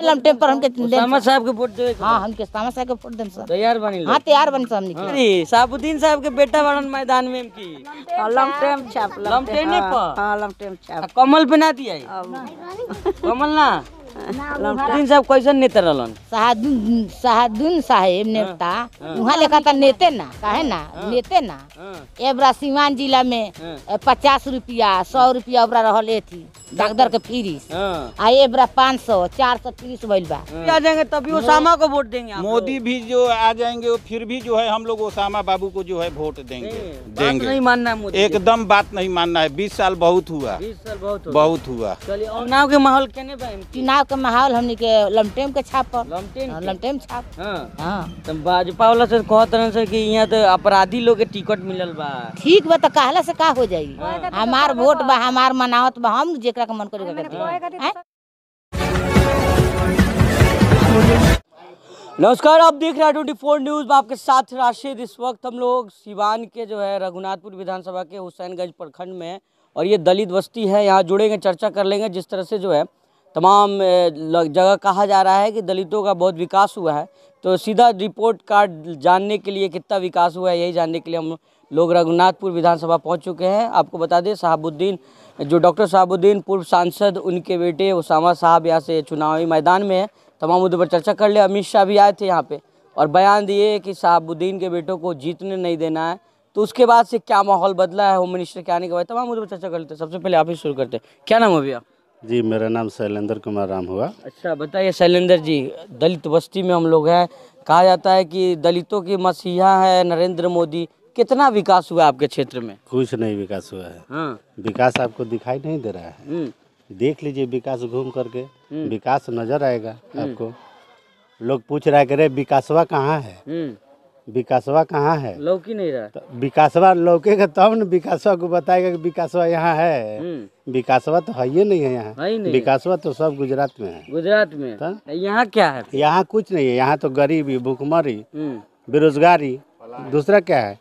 लमटे पर हमके उसामा साहब के वोट देवे। हाँ हमके उसामा साहब के वोट देम सर। तैयार बनी हाँ तैयार बनी सब निकल। अरे साबुद्दीन साहब के बेटा बड़न मैदान में की लमटेम छाप लमटेने पर। हाँ लमटेम छाप कमल पे ना दिया कमल ना साबुद्दीन साहब कैसन नेता रहलन? शाहदुन साहेब नेता वहाँ लेखा था नेते ना काहे ना नेते ना एबरा सीवान जिला में 50 रुपया 100 रुपया ओबरा रहले थी डॉक्टर के फीस आ एबरा 500 430 भइल बा। आ जाएंगे तभी उसामा को वोट देंगे आप मोदी भी जो आ जाएंगे फिर भी जो है हम लोग उसामा बाबू को जो है वोट देंगे। बात नहीं मानना है मोदी एकदम बात नहीं मानना है। 20 साल बहुत हुआ। 20 साल बहुत हुआ। चलिए चुनाव के माहौल केने बा? चुनाव के माहौल हमने के लमटेम के छाप पर लमटेन छाप। हाँ तो भाजपा वाला से कहत रहन सर कि यहाँ तो अपराधी लोग के टिकट मिलल बा। ठीक बा तो कहला से का हो जाई। हमार वोट बा हमार मनावत बा हम जेकरा के मन करेगा। नमस्कार, आप देख रहे हैं 24 न्यूज़ में आपके साथ राशिद। इस वक्त हम लोग सिवान के जो है रघुनाथपुर विधानसभा के हुसैनगंज प्रखंड में और ये दलित बस्ती है, यहाँ जुड़ेंगे, चर्चा कर लेंगे। जिस तरह से जो है तमाम जगह कहा जा रहा है कि दलितों का बहुत विकास हुआ है, तो सीधा रिपोर्ट कार्ड जानने के लिए कितना विकास हुआ है यही जानने के लिए हम लोग रघुनाथपुर विधानसभा पहुँच चुके हैं। आपको बता दें शहाबुद्दीन जो डॉक्टर शहाबुद्दीन पूर्व सांसद उनके बेटे उसामा साहब यहाँ से चुनावी मैदान में है। तमाम मुद्दों पर चर्चा कर ले। अमित शाह भी आए थे यहाँ पे और बयान दिए कि शहाबुद्दीन के बेटों को जीतने नहीं देना है। तो उसके बाद से क्या माहौल बदला है होम मिनिस्टर के आने के बाद, तमाम मुद्दों पर चर्चा कर लेते हैं। सबसे पहले आप ही शुरू करते हैं। क्या नाम है भैया? जी मेरा नाम शैलेंद्र कुमार राम हुआ। अच्छा बताइए शैलेंद्र जी, दलित बस्ती में हम लोग हैं, कहा जाता है कि दलितों की मसीहा है नरेंद्र मोदी। कितना विकास हुआ आपके क्षेत्र में? कुछ नहीं विकास हुआ है। हाँ। विकास आपको दिखाई नहीं दे रहा है। देख लीजिए विकास घूम करके, विकास नजर आएगा आपको। लोग पूछ रहा है कि रे विकासवा कहाँ है, विकासवा कहाँ है? लौक ही नहीं रहा। तो विकासवा लौकेगा तब न विकासवा को बताएगा कि विकासवा यहाँ है। विकासवा तो है ही नहीं है यहाँ। विकासवा तो सब गुजरात में है। गुजरात में यहाँ क्या है? यहाँ कुछ नहीं है। यहाँ तो गरीबी, भूखमरी, बेरोजगारी, दूसरा क्या है?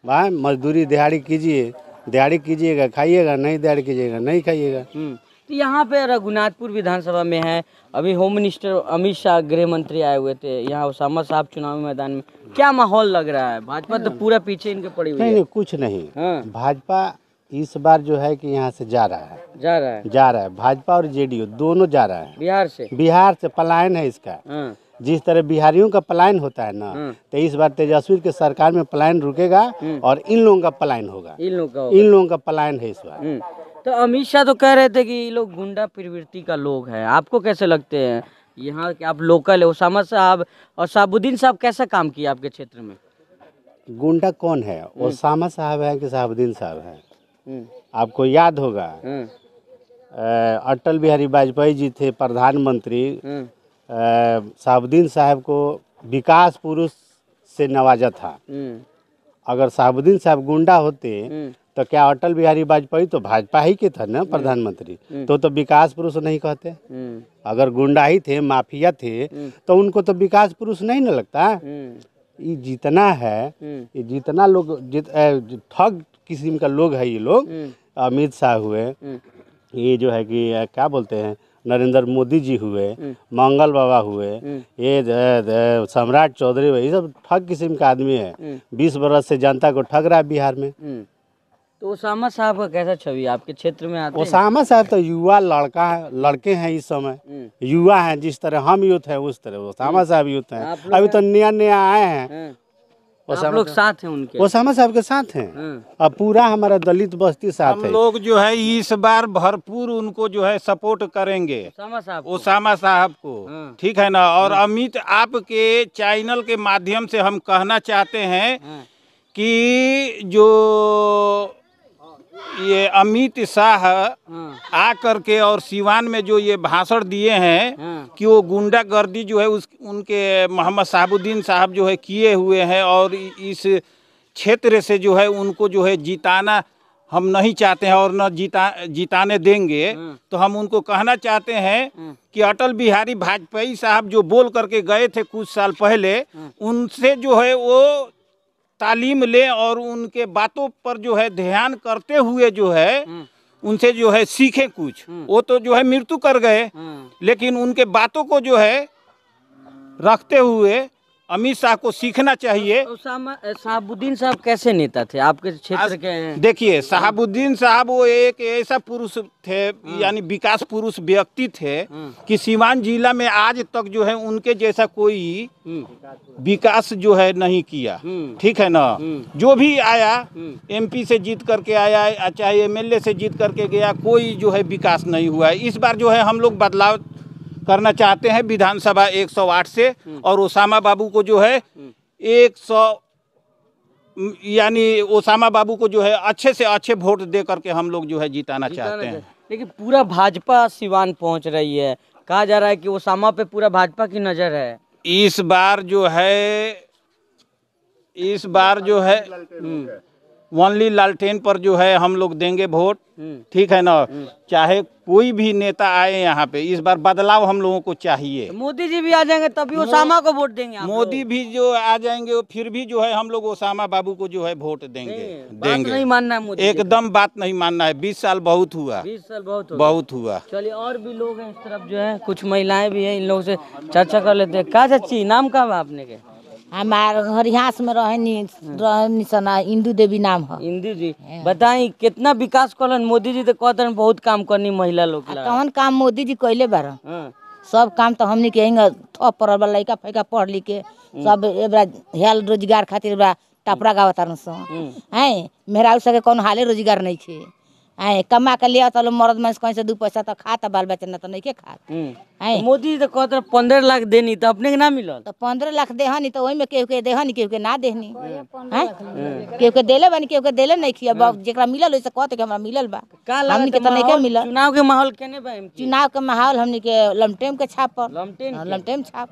वहाँ मजदूरी दिहाड़ी कीजिए, दिहाड़ी कीजिएगा खाइएगा, नहीं दिहाड़ी कीजिएगा नहीं खाइएगा। तो यहाँ पे रघुनाथपुर विधानसभा में है, अभी होम मिनिस्टर अमित शाह गृह मंत्री आए हुए थे, यहाँ उसामा साहब चुनावी मैदान में। क्या माहौल लग रहा है? भाजपा तो पूरा पीछे इनके पड़ी हुई है। नहीं कुछ नहीं। भाजपा इस बार जो है कि यहाँ से जा रहा है। भाजपा और जेडीयू दोनों जा रहा है। बिहार से पलायन है इसका। जिस तरह बिहारियों का पलायन होता है ना, तो इस बार तेजस्वी के सरकार में पलायन रुकेगा और इन लोगों का पलायन होगा। इन लोगों का पलायन है इस बार। तो अमित शाह तो कह रहे थे कि ये लोग गुंडा प्रवृत्ति का लोग हैं। आपको कैसे लगते हैं? यहाँ के आप लोकल है, उसामा साहब और शहाबुद्दीन साहब कैसा काम किया आपके क्षेत्र में? गुंडा कौन है? उसामा साहब है कि शहाबुद्दीन साहब है? आपको याद होगा अटल बिहारी वाजपेयी जी थे प्रधानमंत्री, शहाबुद्दीन साहब को विकास पुरुष से नवाजा था। अगर शहाबुद्दीन साहब गुंडा होते तो क्या अटल बिहारी वाजपेयी तो भाजपा ही के थे ना प्रधानमंत्री, तो विकास पुरुष नहीं कहते। अगर गुंडा ही थे, माफिया थे, तो उनको तो विकास पुरुष नहीं न लगता। ये जितना है, ये जितना लोग ठग किस्म का लोग है ये लोग, अमित शाह हुए, ये जो है कि क्या बोलते हैं नरेंद्र मोदी जी हुए, मंगल बाबा हुए, ये सम्राट चौधरी हुए, ये सब ठग किस्म का आदमी है। 20 बरस से जनता को ठग रहा है बिहार में। तो उसामा साहब का कैसा छवि आपके क्षेत्र में आते हैं? उसामा साहब तो युवा लड़के हैं इस समय, युवा हैं। जिस तरह हम यूथ हैं उस तरह उसामा साहब यूथ हैं। अभी तो नया आए हैं। आप लोग साथ हैं उनके? उसामा साहब के साथ हैं। अब पूरा हमारा दलित बस्ती साथ है। हम लोग जो है इस बार भरपूर उनको जो है सपोर्ट करेंगे, उसामा साहब को। ठीक है ना। और अमित आपके चैनल के माध्यम से हम कहना चाहते हैं कि जो ये अमित शाह आ करके और सिवान में जो ये भाषण दिए हैं कि वो गुंडागर्दी जो है उनके मोहम्मद शहाबुद्दीन साहब जो है किए हुए हैं और इस क्षेत्र से जो है उनको जो है जिताना हम नहीं चाहते हैं और न जिताने देंगे। तो हम उनको कहना चाहते हैं कि अटल बिहारी वाजपेयी साहब जो बोल करके गए थे कुछ साल पहले, उनसे जो है वो तालीम लें और उनके बातों पर जो है ध्यान करते हुए जो है उनसे जो है सीखें कुछ। वो तो जो है मृत्यु कर गए, लेकिन उनके बातों को जो है रखते हुए अमित शाह को सीखना चाहिए। शहाबुद्दीन साहब कैसे नेता थे आपके क्षेत्र के हैं? देखिए, शहाबुद्दीन साहब वो एक ऐसा पुरुष थे, यानी विकास पुरुष व्यक्ति थे कि सीवान जिला में आज तक जो है उनके जैसा कोई विकास जो है नहीं किया। ठीक है ना। जो भी आया एमपी से जीत करके आया, चाहे एमएलए से जीत करके गया, कोई जो है विकास नहीं हुआ। इस बार जो है हम लोग बदलाव करना चाहते हैं विधानसभा 108 से, और ओसामा बाबू को जो है 100 यानी ओसामा बाबू को जो है अच्छे से अच्छे वोट दे करके हम लोग जो है जिताना चाहते हैं। लेकिन पूरा भाजपा सिवान पहुंच रही है, कहा जा रहा है कि ओसामा पे पूरा भाजपा की नजर है। इस बार जो है ओनली लालटेन पर जो है हम लोग देंगे वोट। ठीक है ना। चाहे कोई भी नेता आए यहाँ पे, इस बार बदलाव हम लोगों को चाहिए। मोदी जी भी आ जाएंगे तभी ओसामा को वोट देंगे। मोदी भी जो आ जाएंगे फिर भी जो है हम लोग ओसामा बाबू को जो है वोट देंगे। बात नहीं मानना है मोदी, एकदम बात नहीं मानना है। 20 साल बहुत हुआ, 20 साल बहुत हुआ। चलिए, और भी लोग हैं इस तरफ जो है, कुछ महिलाएं भी हैं, इन लोगों से चर्चा कर लेते हैं। का चाची नाम का है आपने के? हमार हरियास में रहनी सना इंदू देवी नाम है। इंदू जी बताई कितना विकास करन मोदी जी? तो कहते हैं बहुत काम करनी महिला लोग ला। कौन काम मोदी जी कैले बार? सब काम तो हमने के थप पड़ल, लड़का फैका पढ़ लिख के सब एबरा हेल रोजगार खातिर टपरा गावत है। मेहरारू सके कौन हाले रोजगार नहीं थे। कमा के लिया तो मर्द में कहीं से 2 पैसा तो खाता, बाल बच्चा न तो नहीं के खात। मोदी तो कहते 15 लाख देनी, तो अपने के ना मिलल। तो 15 लाख देहनी तो वही में केहू के देहनी, केहू के ना देहनी। केहू के देले बनी, केहू के देले नहीं किया। जेकरा मिलल वैसे कहते कि हमरा मिलल बा, हमनी के तो नहीं के मिलल। चुनाव के माहौल केने बा? चुनाव के माहौल हमनी के लमटेम के छाप पर, लमटेम छाप।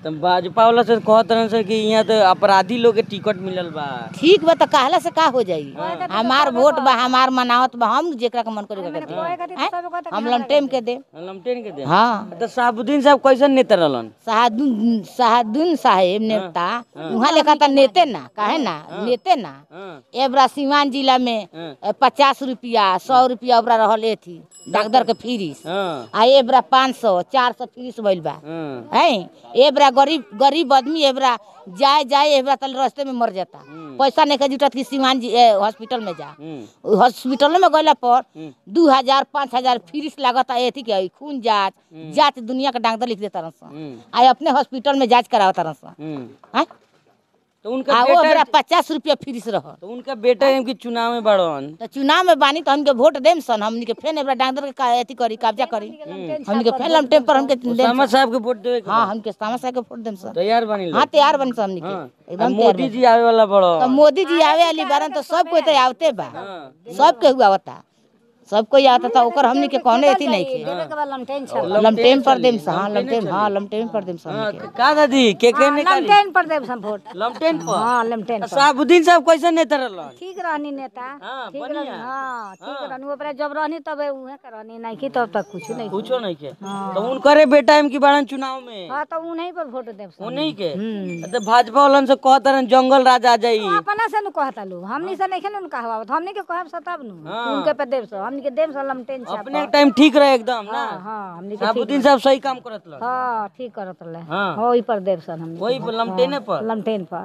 तो भाजपा वाला से कहत रहन से कि यहाँ तो अपराधी लोग के टिकट मिलल बा। ठीक बा, तो कहला से का हो जाई? हमार वोट बा, हमार मनावत बा, हम जेकरा के मन करे हम लमटेम के दे। लमटेन के दे। हाँ। तो शहाबुद्दीन साहब कैसन नेता रहलन? शहाबुद्दीन साहेब नेता वहाँ लेखा तो नेते ना, काहे ना नेते ना। एबरा सीवान जिला में 50 रुपया 100 रुपया ओबरा रहल थी डॉक्टर के फीस। आ एबरा 500 400 फीस भइल बा। एबरा गरीब आदमी एबरा जाए एबरा तल रास्ते में मर जाता। पैसा नहीं जुटत कि सीवान जी हॉस्पिटल में जा। हॉस्पिटल में गला पर 2000 5000 फीस लागता। एथी के खून जांच दुनिया का डॉक्टर लिख देता रहा। अपने हॉस्पिटल में जांच करावता रहा। तो उनका बेटा 50 रुपया फीस रह। तो उनका बेटा की चुनाव में बढ़न, तो चुनाव में बानी तो हमके वोट देम सन। हमनी के फेन एबरा डॉक्टर के एथी करी, कब्जा करी। हमनी के फेन लमटेम पर हमके ओसामा साहब के वोट देवे। हां, हमके ओसामा साहब के वोट देम सन। तैयार बनी। हां, तैयार बनी सन हमनी के एकदम। मोदी जी आवे वाला बड़ो, तो मोदी जी आवे वाली बारन तो सब कोई तो आवते बा। सब के हुआ होता, सब कोई आता था। ओकर हमनी के कहने एथी नहीं के लमटेम पर देम सन। हां, लमटेम, हां लमटेम पर देम सन। का दादी के ने लमटेन पर देम सन वोट। लमटेन पर? हां, लमटेन पर। शहाबुद्दीन साहब कैसन नेता रहलन? ठीक रहनी नेता। ठीक रहनी। हां, ठीक रहनी। ऊपर जब रहनी तब उहे करनी, नहीं की तब तक कुछ नहीं के। तो उन करे बेटा एम की बारन चुनाव में। हां, तो उन्हीं पर वोट देम सन। उन्हीं के। तो भाजपा वालन से कहतरन जंगल राज आ जाई। अपना से न कहता लो, हमनी से नहीं खेन कहवावत। हमनी के कहब सब न उनके पे देव सब। हमनी के देव सब लमटेन छाप। अपने टाइम ठीक रहे एकदम ना। हां, हमनी के शहाबुद्दीन साहब सही काम करत ल। हां, ठीक करत रहे। हां, ओई पर देव सन हमनी। वही लमटेने पर? लमटेन पर।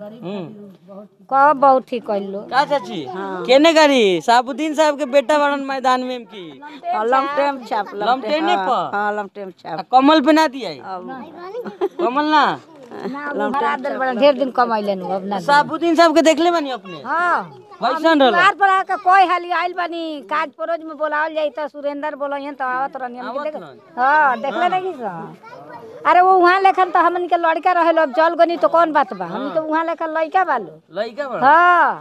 कह बहुत ठीक कइलो। का चाची केने करी? शहाबुद्दीन साहब के बेटा बड़न मैदान में की लमटेन छाप। लमटेने पर? हां, लमटेन छाप। कमल पे ना दिया? कमल ना लमटेन बड़ा ढेर दिन कमाइले नु। अब ना शहाबुद्दीन साहब के देखले बानी अपने? हां, कैसन रहल? बार पर आके कोई हाली आइल बानी। काज परोज में बोलावल जाई त सुरेंद्र बोलयन त आवत रहनी। हम देख हां, देखले नहीं सा। अरे वो वहां लेखन तो हमन के लड़का रहल। अब जल गनी तो कौन बात बा? हमन के वहां लेखन लड़का बालो। लड़का बा? हां,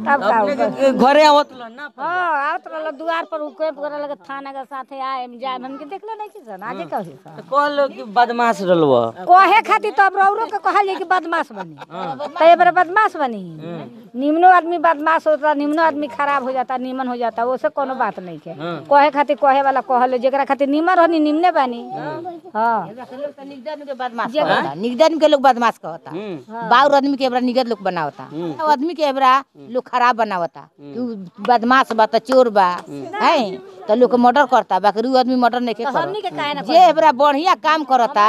तब का अपने घरे आवत ल ना? हां, आवत रहल दुआर पर हुके करे लगे थाना के साथे आए जाए। हमन के देखले नहीं छी सन। आजे कहि सन तो कहलो कि बदमाश रहलवा। कोहे खातिर तो अब रौरो के कहल जाई कि बदमाश बनी। त एबरे बदमाश बनी। निम्नो आदमी बदमाश होता, निम्नो आदमी खराब हो जाता, नीमन हो जाता। वो से कोनो बात नहीं के। कहे खातिर कहे वाला कहल, जेकरा खातिर निमन रहनी निमने बानी। हां, निगद आदमी के बदमाश कहता, निगद आदमी के लोग बदमाश कहता, बाउर आदमी के एबरा निगद लोग बनावता, वो आदमी के एबरा लोग खराब बनावता कि उ बदमाश बा त चोर बा है तो लोग मर्डर करता, बाकी उ आदमी मर्डर नहीं करता। जे एबरा बढ़िया काम करता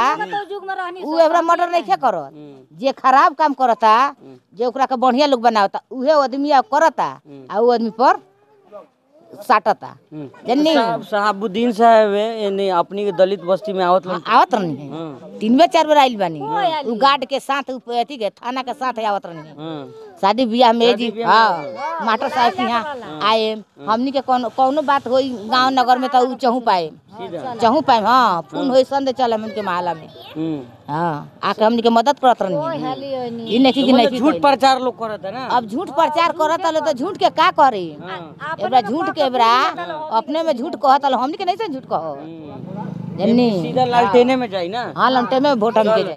उ एबरा मर्डर नहीं करत, जे खराब काम करता जे ओकरा के बढ़िया लोग बनावता उहे आदमी करता आ उ आदमी पर साटता। जन्नी शहाबुद्दीन साहब यानी अपनी के दलित बस्ती में आवत रहनी है, 3 बेर 4 बेर आइल बानी, उ गार्ड के साथ अथी के थाना के साथ आवत रहनी है। शादी ब्याह में जी हाँ मास्टर साहब के यहाँ आए, हमनी के कौनो बात होई गांव नगर में तो चहु पाए हाँ फोन होई संदे चल हमन के माला में हाँ आके हमनी के मदद करत रहनी। ई नहीं कि नहीं झूठ प्रचार लोग करत है ना, अब झूठ प्रचार करत हलो तो झूठ के का करे, एबरा झूठ के एबरा अपने में झूठ कहत हलो, हमनी के नहीं से झूठ कहो जन्नी सीधा लालटेने में जाई ना। हाँ लालटेने में वोट हमके जाई।